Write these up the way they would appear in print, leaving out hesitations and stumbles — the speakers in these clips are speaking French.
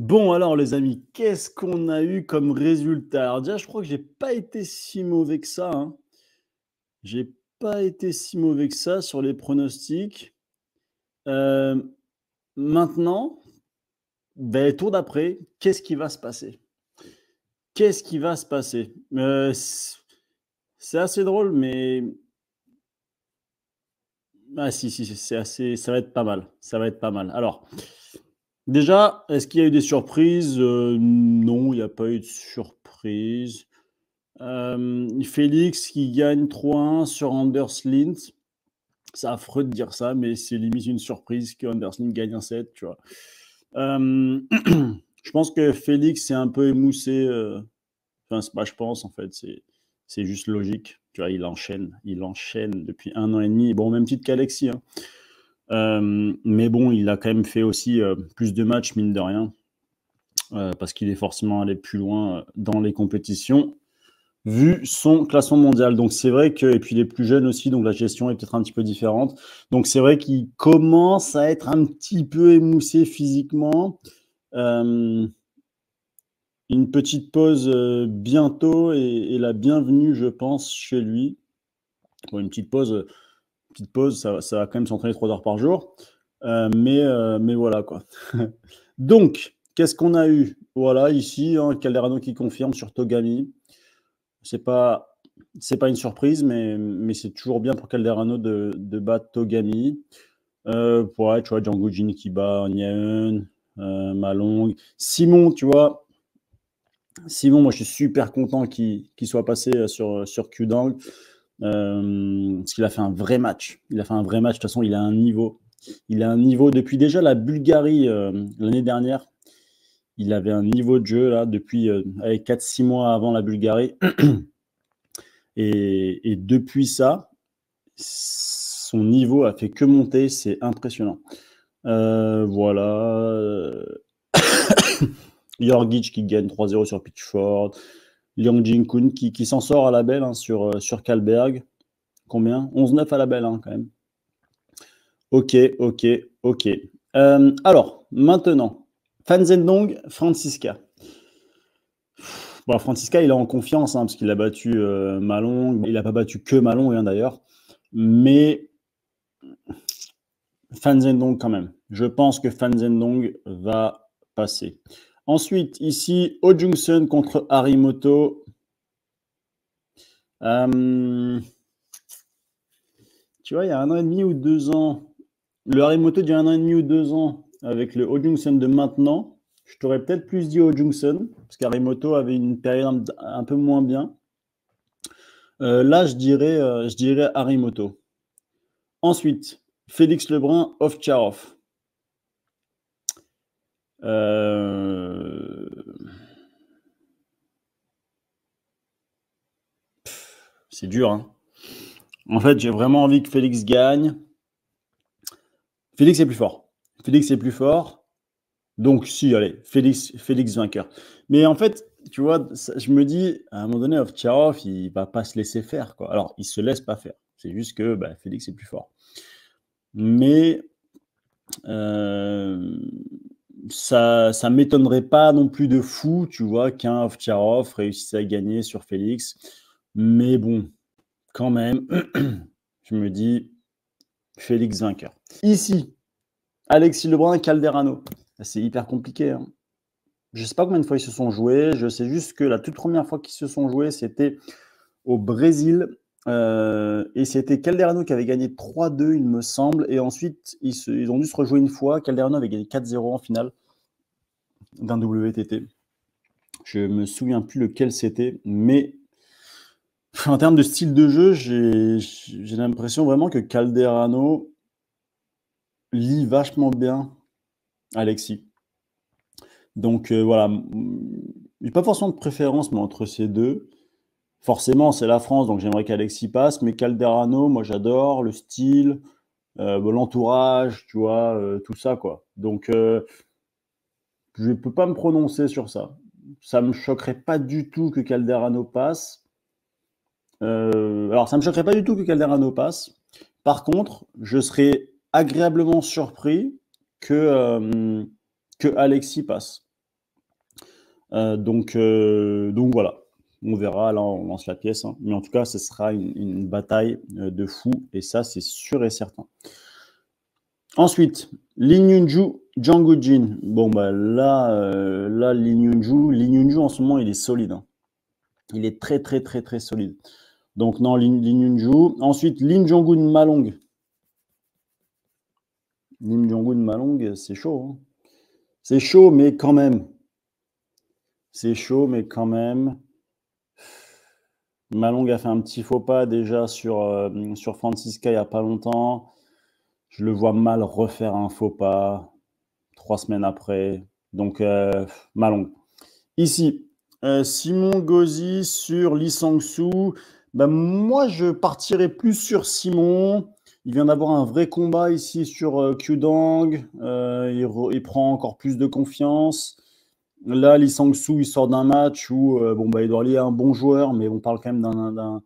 Bon alors les amis, qu'est-ce qu'on a eu comme résultat? Alors déjà, je crois que j'ai pas été si mauvais que ça, hein. J'ai pas été si mauvais que ça sur les pronostics. Hem, Maintenant, tour d'après, qu'est-ce qui va se passer? Qu'est-ce qui va se passer? C'est assez drôle, mais si, c'est assez ça va être pas mal, ça va être pas mal. Alors, déjà, est-ce qu'il y a eu des surprises? Non, il y a pas eu de surprise. Félix qui gagne 3-1 sur Anders Lind. C'est affreux de dire ça, mais c'est limite une surprise que Anders Lind gagne un set, tu vois? Hem, je pense que Félix s'est un peu émoussé, enfin, c'est pas je pense, en fait, c'est juste logique. Tu vois? Il enchaîne depuis 1 an et demi. Bon, au même titre qu'Alexis, hein. Mais bon, il a quand même fait aussi, plus de matchs, mine de rien, parce qu'il est forcément allé plus loin, dans les compétitions. Vu son classement mondial. Donc c'est vrai que, et puis il est plus jeune aussi, donc la gestion est peut-être un petit peu différente. Donc c'est vrai qu'il commence à être un petit peu émoussé physiquement. Euh, une petite pause bientôt et la bienvenue, je pense, chez lui. Bon, petite pause, ça va quand même s'entraîner 3 heures par jour. Mais voilà quoi. Donc, qu'est-ce qu'on a eu? Voilà, ici, hein, Calderano qui confirme sur Togami. C'est pas, c'est pas une surprise, mais c'est toujours bien pour Calderano de battre Togami. Ouais, tu vois, Django Jin qui bat Nyaeun, Malong. Simon, tu vois, Simon, moi je suis super content qu'il soit passé sur Qdang. Parce qu'il a fait un vrai match. Il a fait un vrai match. De toute façon, il a un niveau. Il a un niveau depuis déjà la Bulgarie l'année dernière. Il avait un niveau de jeu là depuis 4-6 mois avant la Bulgarie. Et depuis ça, son niveau a fait que monter, c'est impressionnant. Voilà. Jorgic qui gagne 3-0 sur Pitchford. Liang Jin-kun qui s'en sort à la belle hein, sur Kalberg. Combien? 11-9 à la belle hein, quand même. Ok, ok, ok. Alors, maintenant, Fan Zhendong, Francisca. Bon, Francisca, il est en confiance hein, parce qu'il a battu Malong. Il n'a pas battu que Malong hein, d'ailleurs. Mais Fan Zhendong quand même. Je pense que Fan Zhendong va passer. Ensuite, ici, Oh Jung-sun contre Harimoto. Tu vois, il y a 1 an et demi ou 2 ans, le Harimoto d'il y a 1 an et demi ou 2 ans, avec le Oh Jung-sun de maintenant, je t'aurais peut-être plus dit Oh Jung-sun, parce qu'Harimoto avait une période un peu moins bien. Là, je dirais Harimoto. Ensuite, Félix Lebrun, Ovtcharov. C'est dur, hein. En fait, j'ai vraiment envie que Félix gagne. Félix est plus fort. Félix est plus fort. Donc, si, allez, Félix vainqueur. Mais en fait, tu vois, je me dis, à un moment donné, Ovtcharov, il va pas se laisser faire, quoi. Alors, il se laisse pas faire. C'est juste que bah, Félix est plus fort. Mais euh, ça m'étonnerait pas non plus de fou, tu vois, qu'un Ovtcharov réussisse à gagner sur Félix. Mais bon, quand même, je me dis, Félix vainqueur. Ici, Alexis Lebrun et Calderano. C'est hyper compliqué. Hein. Je ne sais pas combien de fois ils se sont joués. Je sais juste que la toute première fois qu'ils se sont joués, c'était au Brésil. Et c'était Calderano qui avait gagné 3-2, il me semble. Et ensuite, ils ont dû se rejouer une fois. Calderano avait gagné 4-0 en finale d'un WTT. Je me souviens plus lequel c'était. Mais en termes de style de jeu, j'ai l'impression vraiment que Calderano lit vachement bien Alexis. Donc voilà, j'ai pas forcément de préférence mais entre ces deux. Forcément, c'est la France, donc j'aimerais qu'Alexis passe, mais Calderano, moi j'adore le style, l'entourage, tu vois, tout ça quoi. Donc je peux pas me prononcer sur ça. Ça me choquerait pas du tout que Calderano passe. Alors ça me choquerait pas du tout que Calderano passe. Par contre, je serais agréablement surpris que Alexis passe. Donc voilà, on verra, là on lance la pièce, hein. Mais en tout cas, ce sera une bataille de fou, et ça, c'est sûr et certain. Ensuite, Lin Yunju, Zhang Guojin. Bon, bah là, Lin Yunju, en ce moment, il est solide, hein. Il est très, très, très, très solide. Donc, non, Lin Yunju. Ensuite, Lim Jong-un Malong. Lim Jong-un Malong, c'est chaud, hein. C'est chaud, mais quand même. C'est chaud, mais quand même. Malong a fait un petit faux pas déjà sur Francisca il n'y a pas longtemps. Je le vois mal refaire un faux pas 3 semaines après. Donc, Malong. Ici, Simon Gauzy sur Lee Sang-soo. Ben, moi, je partirais plus sur Simon. Il vient d'avoir un vrai combat ici sur Qdang. Il prend encore plus de confiance. Là, Lee Sang-soo, il sort d'un match où Edouard Lee est un bon joueur, mais on parle quand même d'un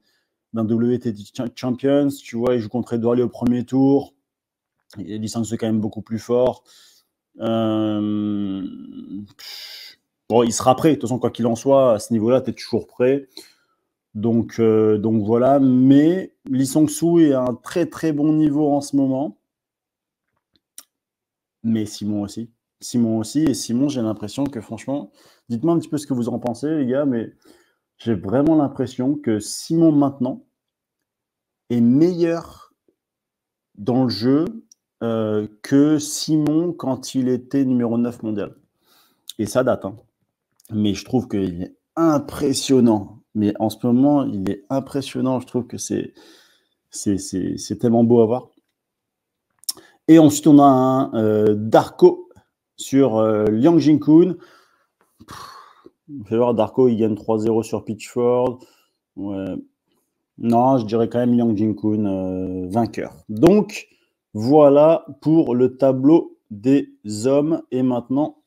WTT Champions. Tu vois, il joue contre Edouard Lee au premier tour. Et Lee Sang-soo est quand même beaucoup plus fort. Bon, il sera prêt. De toute façon, quoi qu'il en soit, à ce niveau-là, tu es toujours prêt. Donc voilà. Mais Lee Sang-soo est à un très très bon niveau en ce moment. Mais Simon aussi. Et Simon, j'ai l'impression que franchement, dites-moi un petit peu ce que vous en pensez, les gars, mais j'ai vraiment l'impression que Simon maintenant est meilleur dans le jeu que Simon quand il était numéro 9 mondial. Et ça date, hein. Mais je trouve qu'il est impressionnant. Mais en ce moment, il est impressionnant. Je trouve que c'est tellement beau à voir. Et ensuite, on a un Darko sur Liang Jin-kun. On fait voir, Darko, il gagne 3-0 sur Pitchford. Ouais. Non, je dirais quand même Liang Jin-kun vainqueur. Donc, voilà pour le tableau des hommes. Et maintenant,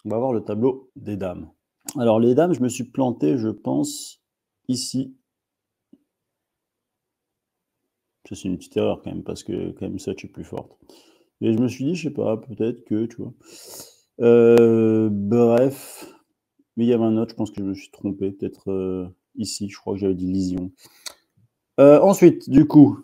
on va voir le tableau des dames. Alors, les dames, je me suis planté, je pense, ici. Ça, c'est une petite erreur quand même, parce que quand même, Sutch est plus forte. Et je me suis dit, je sais pas, peut-être que, tu vois. Bref. Mais il y avait un autre, je pense que je me suis trompé. Peut-être ici, je crois que j'avais dit Lision. Ensuite, du coup,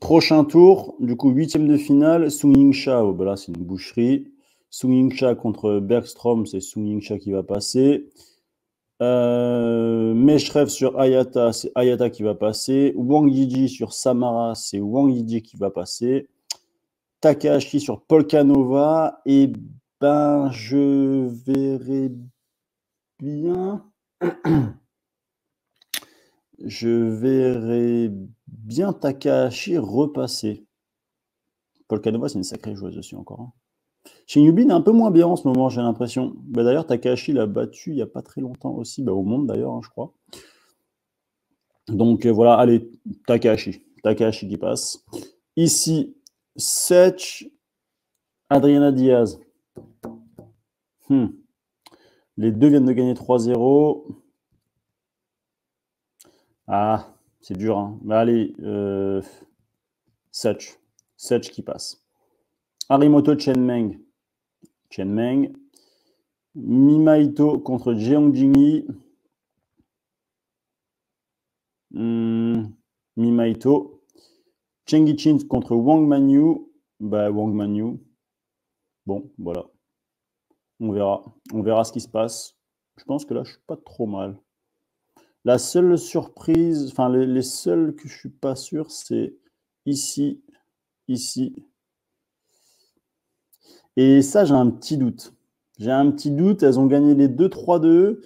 prochain tour, du coup, 8e de finale, Sung Ying-cha. Oh, bah là, c'est une boucherie. Sung Ying-cha contre Bergstrom, c'est Sung Ying-cha qui va passer. Meshrev sur Ayata, c'est Ayata qui va passer. Wang Yiji sur Samara, c'est Wang Yiji qui va passer. Takahashi sur Polkanova. Et ben, je verrai bien. Je verrai bien Takahashi repasser. Polkanova, c'est une sacrée joueuse aussi encore, hein. Shin-Yubin est un peu moins bien en ce moment, j'ai l'impression. Bah, d'ailleurs, Takahashi l'a battu il n'y a pas très longtemps aussi, au monde d'ailleurs, hein, je crois. Donc voilà, allez, Takahashi qui passe. Ici, Sech, Adriana Diaz. Les deux viennent de gagner 3-0. Ah, c'est dur, hein. Mais allez, Sech qui passe. Harimoto Chen Meng. Mimaito contre Jeong Jingyi. Mimaito. Cheng Chin contre Wang Manyu. Wang Manyu. Bon, voilà. On verra ce qui se passe. Je pense que là, je suis pas trop mal. La seule surprise, enfin, les seuls que je suis pas sûr, c'est ici. Et ça, j'ai un petit doute. Elles ont gagné les 2-3-2.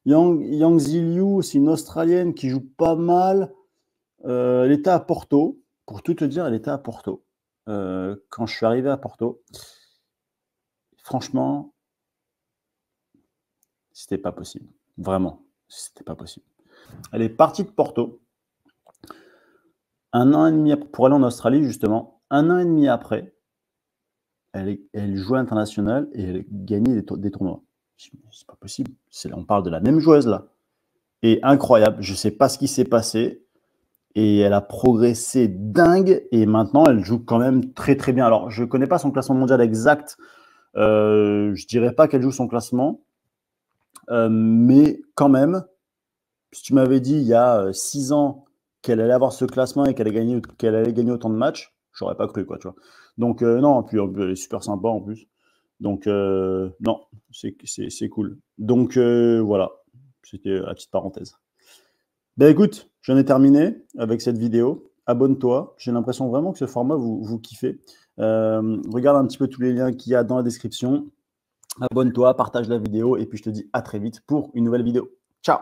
Yang Ziliu, c'est une Australienne qui joue pas mal. Elle était à Porto. Pour tout te dire, elle était à Porto. Quand je suis arrivé à Porto, franchement, c'était pas possible. Vraiment, c'était pas possible. Elle est partie de Porto. 1 an et demi après, pour aller en Australie, justement. 1 an et demi après, elle jouait international et elle gagnait des tournois. C'est pas possible. On parle de la même joueuse là. Et incroyable. Je sais pas ce qui s'est passé. Et elle a progressé dingue. Et maintenant, elle joue quand même très très bien. Alors, je connais pas son classement mondial exact. Je dirais pas qu'elle joue son classement. Mais quand même, si tu m'avais dit il y a 6 ans qu'elle allait avoir ce classement et qu'elle allait gagner autant de matchs, j'aurais pas cru, quoi, tu vois. Donc, non, puis elle est super sympa en plus. Donc, non, c'est cool. Donc, voilà, c'était la petite parenthèse. Ben écoute, j'en ai terminé avec cette vidéo. Abonne-toi. J'ai l'impression vraiment que ce format vous kiffez. Regarde un petit peu tous les liens qu'il y a dans la description. Abonne-toi, partage la vidéo et puis je te dis à très vite pour une nouvelle vidéo. Ciao!